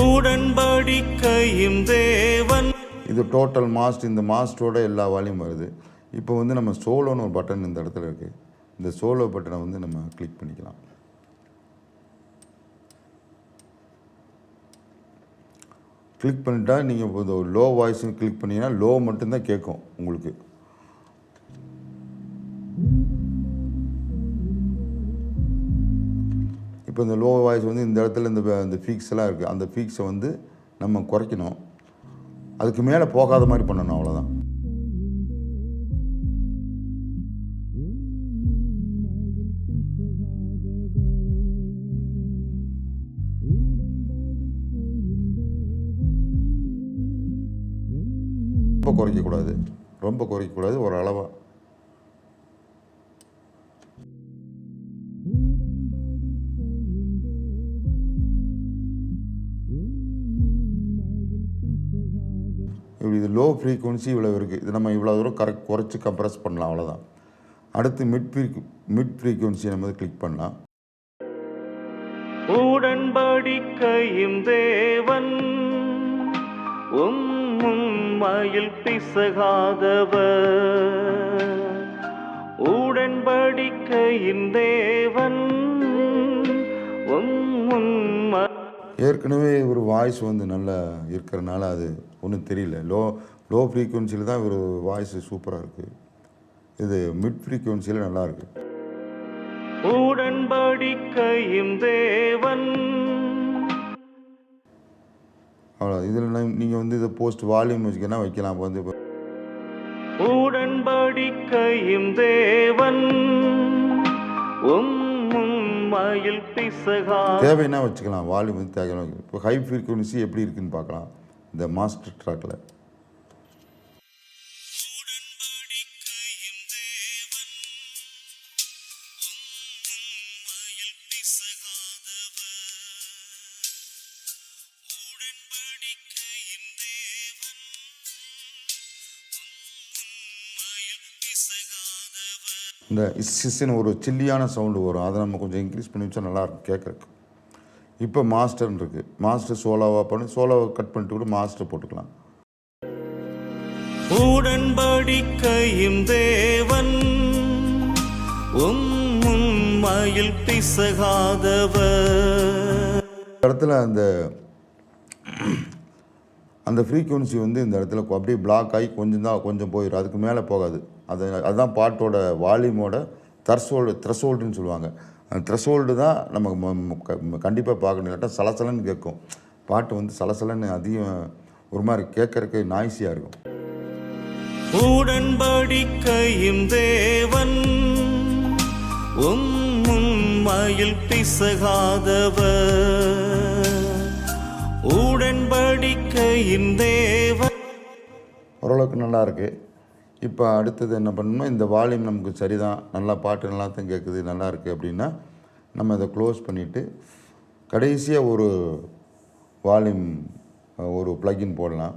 உடன்படிக்கையும் தேவன் இது டோட்டல் மாஸ்டர். இந்த மாஸ்டரோட எல்லா வால்யூம் வருது. இப்போ வந்து நம்ம சோலோன்னு ஒரு பட்டன் இந்த இடத்துல இருக்குது. இந்த சோலோ பட்டனை வந்து நம்ம கிளிக் பண்ணிக்கலாம். கிளிக் பண்ணிட்டா நீங்கள் இப்போ இந்த லோ வாய்ஸ்ன்னு கிளிக் பண்ணிங்கன்னா லோ மட்டும்தான் கேட்கும் உங்களுக்கு. இப்போ இந்த லோ வாய்ஸ் வந்து இந்த இடத்துல இந்த ஃபீக்ஸ் எல்லாம் இருக்குது. அந்த ஃபீக்ஸை வந்து நம்ம குறைக்கணும், அதுக்கு மேலே போகாத மாதிரி பண்ணணும், அவ்வளோதான். ரொம்ப குறைக்கக்கூடாது, ஒரு அளவாக. இப்படி இது லோ ஃப்ரீக்குவன்சி இவ்வளோ இருக்குது. இது நம்ம இவ்வளோ தூரம் குறைச்சி கம்ப்ரஸ் பண்ணலாம், அவ்வளோதான். அடுத்து மிட் ஃப்ரீக்குவன்சி நம்ம கிளிக் பண்ணலாம். உடன்படிக்கையும் தேவன் உம்மையில் பிசகாதவர். உடன்படிக்கையின் தேவன் ஏற்கனவே ஒரு வாய்ஸ் வந்து நல்லா இருக்கிறனால அது ஒன்றும் தெரியல. லோ ஃப்ரீக்குவன்சியில் தான் ஒரு வாய்ஸ் சூப்பராக இருக்குது. இது மிட் ஃப்ரீக்குவன்சியில் நல்லாயிருக்கு. உடன்படிக்கையும் தேவன் அவ்வளோ. இதில் நீங்கள் வந்து இதை போஸ்ட் வால்யூம் வச்சுக்கன்னா வைக்கலாம். இப்போ வந்து உடன்படிக்கையும் தேவன் உம்மையில் தேவைன்னா வச்சுக்கலாம், வால்யூம் வந்து தேவையான. இப்போ ஹை ஃப்ரீக்குவன்சி எப்படி இருக்குன்னு பார்க்கலாம் இந்த மாஸ்டர் ட்ராக்கில். இந்த இஸ்ன்னு ஒரு சில்லியான சவுண்டு வரும். அதை நம்ம கொஞ்சம் இன்க்ரீஸ் பண்ணி வச்சா நல்லாயிருக்கும் கேட்குறக்கு. இப்போ மாஸ்டர்னு இருக்குது. மாஸ்டர் சோலோவாக பண்ணி சோலோவை கட் பண்ணிட்டு கூட மாஸ்டர் போட்டுக்கலாம். உடன்படிக்கையின் தேவன் உம்மையில் பிசகாதவர். இடத்துல அந்த ஃப்ரீக்குவன்சி வந்து இந்த இடத்துல அப்படியே பிளாக் ஆகி கொஞ்சம் போயிடும். அதுக்கு மேலே போகாது. அதுதான் பாட்டோட வால்யூமோட த்ரெஷோல்டுன்னு சொல்லுவாங்க. அந்த த்ரெஷோல்டு தான் நமக்கு கண்டிப்பாக பார்க்கணும். இல்லாட்டா சலசலன்னு கேட்கும். பாட்டு வந்து சலசலன்னு அதிகம் ஒரு மாதிரி கேட்கறக்கு நாய்ஸியாக இருக்கும். உடன்படிக்கையின் தேவன் உம்மையில் பிசகாதவர். உடன்படிக்கையின் தேவன் ஓரளவுக்கு நல்லா இருக்குது. இப்போ அடுத்தது என்ன பண்ணணும்னா, இந்த வால்யூம் நமக்கு சரிதான், நல்லா பாட்டு நல்லா தான் கேட்குது, நல்லா இருக்குது அப்படின்னா நம்ம இதை க்ளோஸ் பண்ணிவிட்டு கடைசியாக ஒரு வால்யூம் ஒரு ப்ளக்கின் போடலாம்.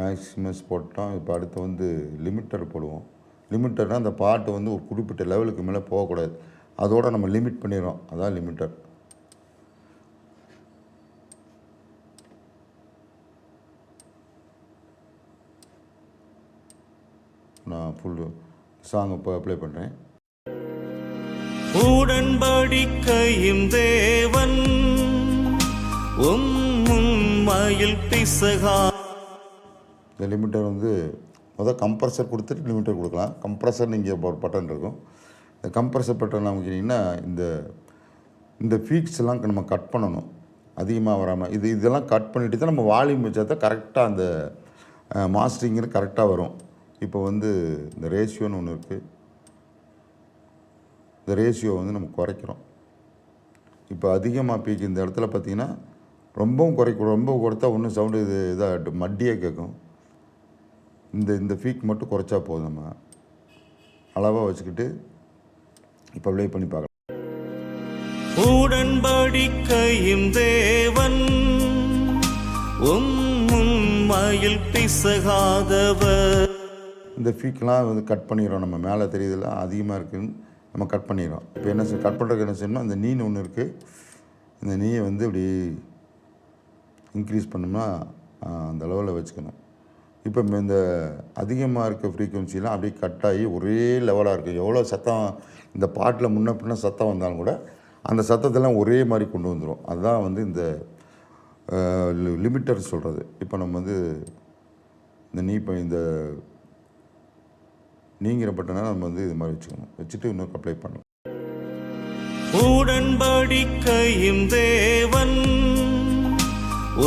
மேக்ஸிமஸ் போட்டோம். இப்போ அடுத்து வந்து லிமிட்டர் போடுவோம். லிமிட்டர்னால் அந்த பாட்டு வந்து ஒரு குறிப்பிட்ட லெவலுக்கு மேலே போகக்கூடாது. அதோடு நம்ம லிமிட் பண்ணிடுறோம். அதான் லிமிட்டர். நான் ஃபுல் சாங் இப்போ அப்ளை பண்ணுறேன். உடன்படிக்கையின் தேவன் உம்மையில் பிசகா. இந்த லிமிட்டர் வந்து கம்ப்ரஸர் கொடுத்துட்டு லிமிட்டர் கொடுக்கலாம். கம்ப்ரஸர் நீங்கள் ஒரு பட்டன் இருக்கும். இந்த கம்ப்ரஸர் பட்டன் நமக்கிட்டிங்கன்னா இந்த ஃபீக்ஸ் எல்லாம் நம்ம கட் பண்ணணும். அதிகமாக வராமல் இதெல்லாம் கட் பண்ணிவிட்டு தான் நம்ம வால்யூம் வச்சா தான் கரெக்டாக அந்த மாஸ்டரிங்கிறது கரெக்டாக வரும். இப்போ வந்து இந்த ரேஷியோன்னு ஒன்று இருக்குது. இந்த ரேஷியோ வந்து நம்ம குறைக்கிறோம். இப்போ அதிகமாக பீக் இந்த இடத்துல பார்த்திங்கன்னா ரொம்ப குறைத்தா ஒன்றும் சவுண்டு இதாக மட்டியாக கேட்கும். இந்த ஃபீக் மட்டும் குறைச்சா போதும். நம்ம அளவாக வச்சுக்கிட்டு இப்போ ப்ளே பண்ணி பார்க்கலாம். உடன்படிக்கையின் தேவன் உம்மையில் பிசகாதவர். இந்த ஃபீக்கெலாம் வந்து கட் பண்ணிடுறோம். நம்ம மேலே தெரியுதுல அதிகமாக இருக்குதுன்னு நம்ம கட் பண்ணிடுறோம். இப்போ என்ன கட் பண்ணுறதுக்கு என்ன செய்யணும்னா, அந்த நீன்னு ஒன்று இருக்குது. இந்த நீயை வந்து இப்படி இன்க்ரீஸ் பண்ணோம்னா அந்த அளவில் வச்சுக்கணும். இப்போ இந்த அதிகமாக இருக்க ஃப்ரீக்குவன்சிலாம் அப்படியே கட் ஆகி ஒரே லெவலாக இருக்குது. எவ்வளோ சத்தம் இந்த பாட்டில் முன்ன பின்ன சத்தம் வந்தாலும் கூட அந்த சத்தத்தெல்லாம் ஒரே மாதிரி கொண்டு வந்துடும். அதுதான் வந்து இந்த லிமிட்டர் சொல்கிறது. இப்போ நம்ம வந்து இந்த நீங்கிற பட்டனை நம்ம வந்து இது மாதிரி வச்சுக்கணும். வச்சுட்டு இன்னொரு அப்ளை பண்ணணும். உடன்படிக்கையின் தேவன்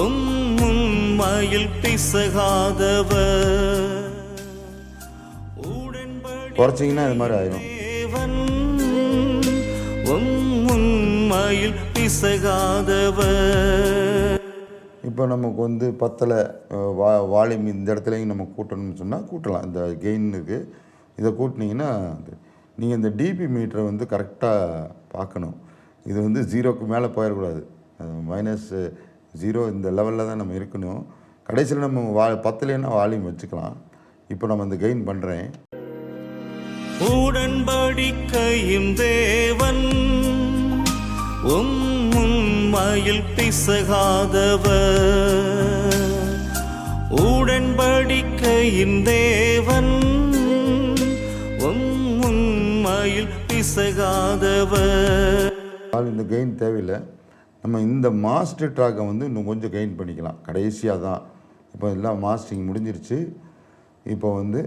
உம்மையில் பிசகாதவர். குறைச்சிங்கன்னா இது மாதிரி ஆயிடும். தேவன் உம்மையில் பிசகாதவர். இப்போ நமக்கு வந்து பத்தலை வால்யூம் இந்த இடத்துலையும் நம்ம கூட்டணும்னு சொன்னால் கூட்டலாம். இந்த கெயின் இருக்குது. இதை கூட்டினீங்கன்னா நீங்கள் இந்த டிபி மீட்டரை வந்து கரெக்டாக பார்க்கணும். இது வந்து 0க்கு மேலே போயிடக்கூடாது. -0 இந்த லெவலில் தான் நம்ம இருக்கணும். கடைசியில் நம்ம பத்தலைன்னா வால்யூம் வச்சுக்கலாம். இப்போ நம்ம இந்த கெயின் பண்ணுறேன். உடன்படிக்கையின் தேவன் உம்மையில் பிசகாதவர். உடன்படிக்கையின் தேவன் உம்மையில் பிசகாதவர். இந்த கெயின் தேவையில்லை. நம்ம இந்த மாஸ்டர் ட்ராக்கை வந்து இன்னும் கொஞ்சம் கெயின் பண்ணிக்கலாம். கடைசியாக தான் இப்போ எல்லாம் மாஸ்டரிங் முடிஞ்சிருச்சு. இப்போ வந்து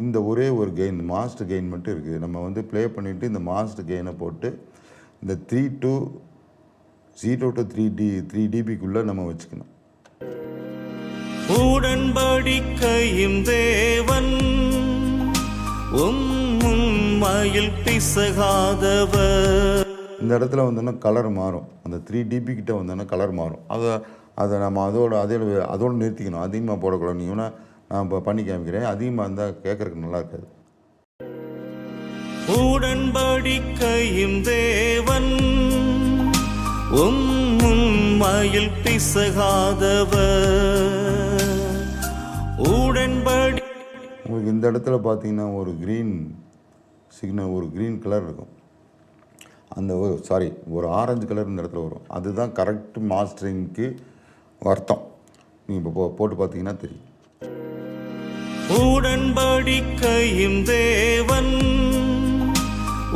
இந்த ஒரே ஒரு கெயின் மாஸ்டர் கெயின் மட்டும் இருக்குது. நம்ம வந்து ப்ளே பண்ணிவிட்டு இந்த மாஸ்டர் கெயினை போட்டு இந்த 0 to 3 dBக்குள்ளே நம்ம வச்சுக்கணும். உடன்படிக்கையின் தேவன் உம்மையில் பிசகாதவர். இந்த இடத்துல வந்தோன்னா கலர் மாறும். அந்த 3 dB கிட்ட வந்தோன்னா கலர் மாறும். அதை நம்ம அதோடு நிறுத்திக்கணும். அதிகமாக போடக்கூடாது. நீ வேணால் நான் இப்போ பண்ணி காமிக்கிறேன். அதிகமாக இருந்தால் கேட்குறதுக்கு நல்லா இருக்காது. உடன்படிக்கையின் தேவன் உண்மையில் பிசகாதவர் உடன்படி. உங்களுக்கு இந்த இடத்துல பார்த்தீங்கன்னா ஒரு க்ரீன் சிக்னல், ஒரு க்ரீன் கலர் இருக்கும். அந்த ஒரு ஆரஞ்சு கலர் இந்த இடத்துல வரும். அதுதான் கரெக்ட் மாஸ்டரிங்க்கு அர்த்தம். நீங்கள் இப்போ போட்டு பார்த்தீங்கன்னா தெரியும். உடன்படிக்கையும் தேவன்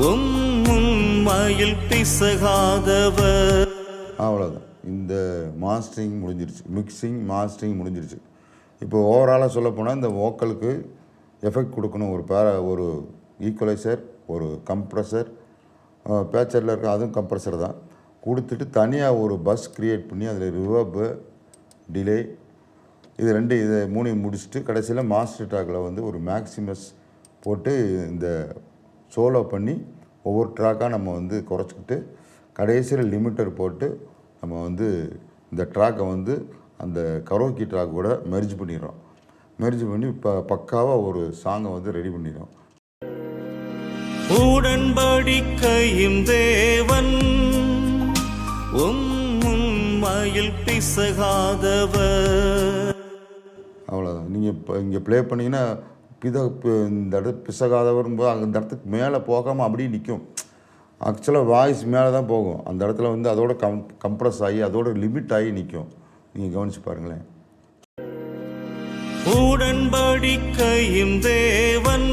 உண்மையில் பிசகாதவர். அவ்வளோதான். இந்த மாஸ்டரிங் முடிஞ்சிருச்சு, மிக்சிங் மாஸ்டரிங் முடிஞ்சிருச்சு. இப்போ ஓவராலாக சொல்லப்போனால் இந்த வோக்கலுக்கு எஃபெக்ட் கொடுக்கணும். ஒரு ஈக்குவலைசர், ஒரு கம்ப்ரஸர், பேச்சரில் இருக்க அதுவும் கம்ப்ரஸர் தான் கொடுத்துட்டு தனியாக ஒரு பஸ் க்ரியேட் பண்ணி அதில் ரிவர்பு, டிலே, இது மூணையும் முடிச்சுட்டு கடைசியில் மாஸ்டர் ட்ராக்கில் வந்து ஒரு மேக்ஸிமஸ் போட்டு இந்த சோலோ பண்ணி ஒவ்வொரு ட்ராக்காக நம்ம வந்து குறைச்சிக்கிட்டு கடைசியில் லிமிட்டர் போட்டு நம்ம வந்து இந்த ட்ராக்கை வந்து அந்த கரோக்கி ட்ராக் கூட மெர்ஜ் பண்ணிடுறோம். மெர்ஜ் பண்ணி இப்போ பக்காவாக ஒரு சாங்கை வந்து ரெடி பண்ணிடுறோம். உடன்படிக்கையும் தேவன் உண்மையில் பிசகாதவர். அவ்வளோதான். நீங்கள் இப்போ இங்கே ப்ளே பண்ணிங்கன்னா இந்த இடத்து பிசகாதவரும்போது அந்த இடத்துக்கு மேலே போகாமல் அப்படியே நிற்கும். ஆக்சுவலாக வாய்ஸ் மேலே தான் போகும். அந்த இடத்துல வந்து அதோட கம்ப்ரஸ் ஆகி அதோட லிமிட் ஆகி நிற்கும். நீங்கள் கவனித்து பாருங்களேன். உடன்படிக்கையும் தேவன்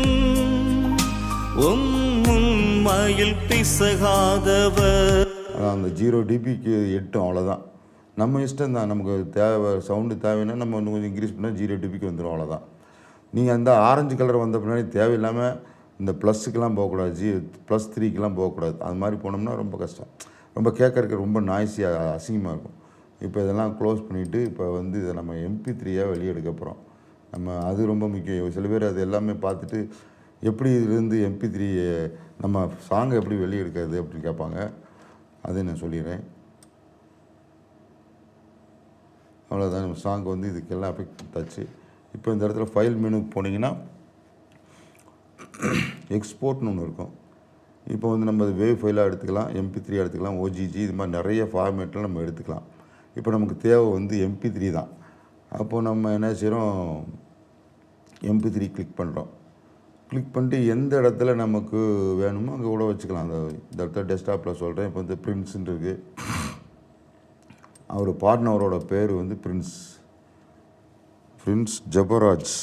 உண்மையில் பிசகாதவர். ஆனால் அந்த 0 dBக்கு எட்டும், அவ்வளோதான். நம்ம இஷ்டம் தான். நமக்கு சவுண்டு தேவைன்னா நம்ம இன்னும் கொஞ்சம் இன்க்ரீஸ் பண்ணால் 0 dBக்கு வந்துடும், அவ்வளோதான். நீங்கள் அந்த ஆரஞ்சு கலர் வந்த பின்னாடி தேவையில்லாமல் இந்த ப்ளஸ்ஸுக்கெலாம் போகக்கூடாது, +3க்கெலாம் போகக்கூடாது. அது மாதிரி போனோம்னா ரொம்ப கஷ்டம். ரொம்ப கேட்கறதுக்கு ரொம்ப நாய்ஸியாக அசிங்கமாக இருக்கும். இப்போ இதெல்லாம் க்ளோஸ் பண்ணிவிட்டு இப்போ வந்து இதை நம்ம MP3யாக வெளியே எடுக்க போகிறோம். அது ரொம்ப முக்கியம். சில பேர் அது எல்லாமே பார்த்துட்டு எப்படி இதுலேருந்து MP3 நம்ம சாங்கை எப்படி வெளியே எடுக்கிறது அப்படின்னு கேட்பாங்க. அதை நான் சொல்லிடுறேன். அவ்வளோதான். நம்ம சாங் வந்து இதுக்கெல்லாம் எஃபெக்ட் கொடுத்தாச்சு. இப்போ இந்த இடத்துல ஃபைல் மெனுக்கு போனீங்கன்னா எக்ஸ்போர்ட்னு ஒன்று இருக்கும். இப்போ வந்து நம்ம வேவ் ஃபைலாக எடுத்துக்கலாம், MP3 எடுத்துக்கலாம், OGG, இது மாதிரி நிறைய ஃபார்மேட்டில் நம்ம எடுத்துக்கலாம். இப்போ நமக்கு தேவை வந்து MP3 தான். அப்போது நம்ம என்ன செய்கிறோம், MP3 கிளிக் பண்ணுறோம். கிளிக் பண்ணிட்டு எந்த இடத்துல நமக்கு வேணுமோ அங்கே கூட வச்சுக்கலாம். இந்த இடத்துல டெஸ்க்டாப்பில் சொல்கிறேன். இப்போ வந்து பிரின்ஸ்ன்னு இருக்குது. அவர் பார்ட்னரோட பேர் வந்து பிரின்ஸ் ஜபராஜ்.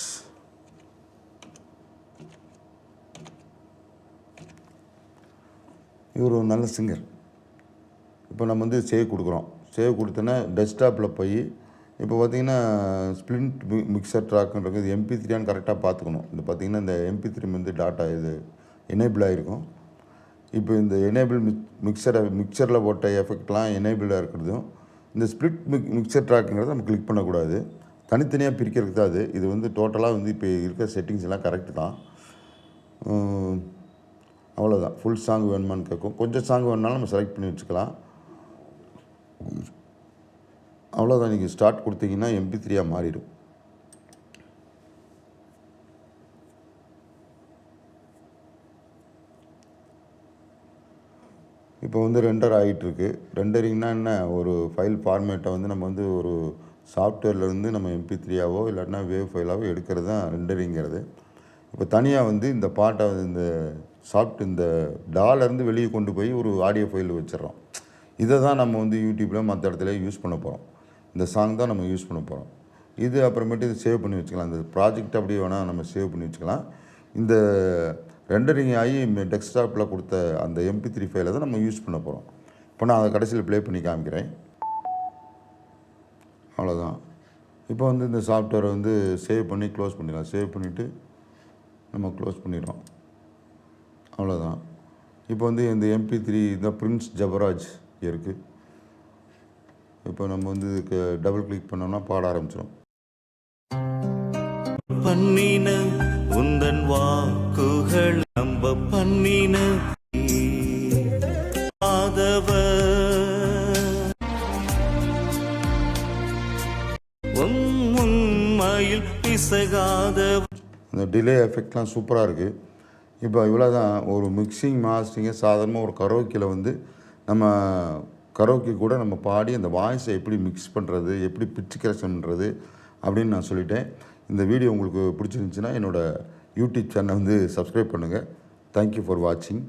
இவர் ஒரு நல்ல சிங்கர். இப்போ நம்ம வந்து சேவ் கொடுக்குறோம். சேவ் கொடுத்தோன்னா டெஸ்க்டாப்பில் போய் இப்போ பார்த்திங்கன்னா ஸ்ப்ளிண்ட் மிக்சர் ட்ராக்குன்றது இது MP3 கரெக்டாக பார்த்துக்கணும். இந்த பார்த்திங்கன்னா இந்த MP3 வந்து டாட்டா இது எனேபிள் ஆகிருக்கும். இப்போ இந்த எனேபிள் மிக்சரில் போட்ட எஃபெக்ட்லாம் எனேபிளாக இருக்கிறதும் இந்த ஸ்ப்ளிட் மிக்சர் ட்ராக்குங்கிறத நம்ம கிளிக் பண்ணக்கூடாது. தனித்தனியாக பிரிக்கிறதுக்கு தான் அது. இது வந்து டோட்டலாக வந்து இப்போ இருக்கிற செட்டிங்ஸ் எல்லாம் கரெக்டு தான். அவ்வளோதான். ஃபுல் சாங் வேணுமான்னு கேட்கும். கொஞ்சம் சாங் வேணுனாலும் நம்ம செலக்ட் பண்ணி வச்சுக்கலாம். அவ்வளோதான். நீங்கள் ஸ்டார்ட் கொடுத்தீங்கன்னா MP3யாக மாறிடும். இப்போ வந்து ரெண்டர் ஆகிட்டுருக்கு. ரெண்டரிங்னா என்ன, ஒரு ஃபைல் ஃபார்மேட்டை வந்து நம்ம வந்து ஒரு சாஃப்ட்வேர்லேருந்து நம்ம MP3யாவோ இல்லாட்டினா வேவ் ஃபைலாவோ எடுக்கிறது தான் ரெண்டரிங்கிறது. இப்போ தனியாக வந்து இந்த பாட்டை இந்த இந்த டாலேருந்து வெளியே கொண்டு போய் ஒரு ஆடியோ ஃபைல் வச்சிடறோம். இதை தான் நம்ம வந்து யூடியூப்பில் மற்ற இடத்துல யூஸ் பண்ண போகிறோம். இந்த சாங் தான் நம்ம யூஸ் பண்ண போகிறோம். இது அப்புறமேட்டு இது சேவ் பண்ணி வச்சுக்கலாம். இந்த ப்ராஜெக்ட் அப்படியே வேணால் நம்ம சேவ் பண்ணி வச்சுக்கலாம். இந்த ரெண்டரிங் ஆகி டெஸ்க்டாப்பில் கொடுத்த அந்த MP3 ஃபைலை தான் நம்ம யூஸ் பண்ண போகிறோம். இப்போ நான் அதை கடைசியில் ப்ளே பண்ணி காமிக்கிறேன். அவ்வளோதான். இப்போ வந்து இந்த சாஃப்ட்வேரை வந்து சேவ் பண்ணி க்ளோஸ் பண்ணிடலாம். சேவ் பண்ணிவிட்டு நம்ம க்ளோஸ் பண்ணிடுறோம். அவ்வளோதான். இப்போ வந்து இந்த MP3 இந்த பிரின்ஸ் ஜபராஜ் இருக்குது. இப்போ நம்ம வந்து இதுக்கு டபுள் கிளிக் பண்ணோம்னா பாட ஆரம்பிச்சிடும். பண்ணின உந்தன் வாக்குகள் நம்ப பண்ணின உண்மையில் பிசகாத. இந்த டிலே எஃபெக்ட்லாம் சூப்பராக இருக்குது. இப்போ இவ்வளோ தான். ஒரு மிக்சிங் மாஸ்டரிங்கை சாதாரணமாக ஒரு கரோக்கியில் வந்து நம்ம கரோக்கி கூட நம்ம பாடி அந்த வாய்ஸை எப்படி மிக்ஸ் பண்ணுறது, எப்படி பிட்ச் கரெக்ஷன் பண்ணுறது அப்படின்னு நான் சொல்லிட்டேன். இந்த வீடியோ உங்களுக்கு பிடிச்சிருந்துச்சுன்னா என்னோடய யூடியூப் சேனலை வந்து சப்ஸ்கிரைப் பண்ணுங்கள். தேங்க்யூ ஃபார் வாட்சிங்.